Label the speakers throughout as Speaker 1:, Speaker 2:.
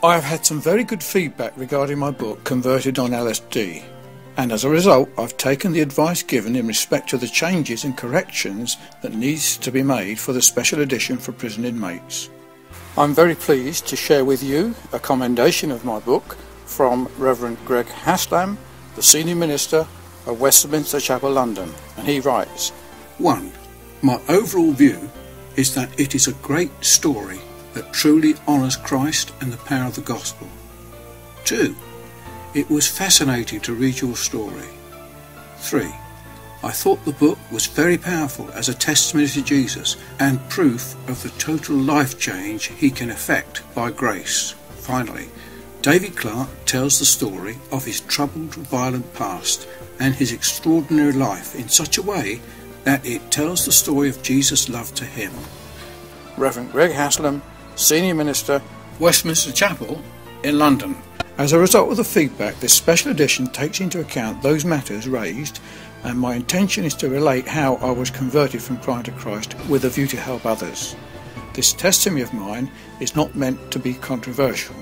Speaker 1: I have had some very good feedback regarding my book Converted on LSD, and as a result I've taken the advice given in respect to the changes and corrections that needs to be made for the special edition for prison inmates. I'm very pleased to share with you a commendation of my book from Reverend Greg Haslam, the Senior Minister of Westminster Chapel, London, and he writes, 1. My overall view is that it is a great story that truly honours Christ and the power of the gospel. 2. It was fascinating to read your story. 3. I thought the book was very powerful as a testimony to Jesus and proof of the total life change he can effect by grace. Finally, David Clarke tells the story of his troubled, violent past and his extraordinary life in such a way that it tells the story of Jesus' love to him. Reverend Greg Haslam, Senior Minister, Westminster Chapel in London. As a result of the feedback, this special edition takes into account those matters raised, and my intention is to relate how I was converted from crime to Christ with a view to help others. This testimony of mine is not meant to be controversial.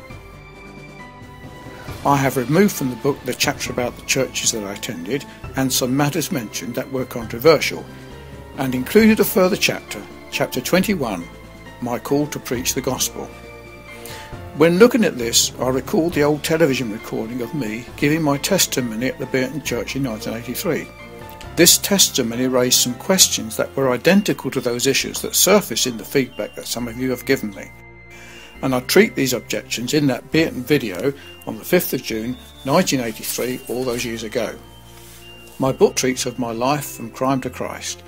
Speaker 1: I have removed from the book the chapter about the churches that I attended and some matters mentioned that were controversial, and included a further chapter, chapter 21, my call to preach the gospel. When looking at this, I recalled the old television recording of me giving my testimony at the Burton Church in 1983. This testimony raised some questions that were identical to those issues that surfaced in the feedback that some of you have given me, and I treat these objections in that Burton video on the 5th of June 1983, all those years ago. My book treats of my life from crime to Christ,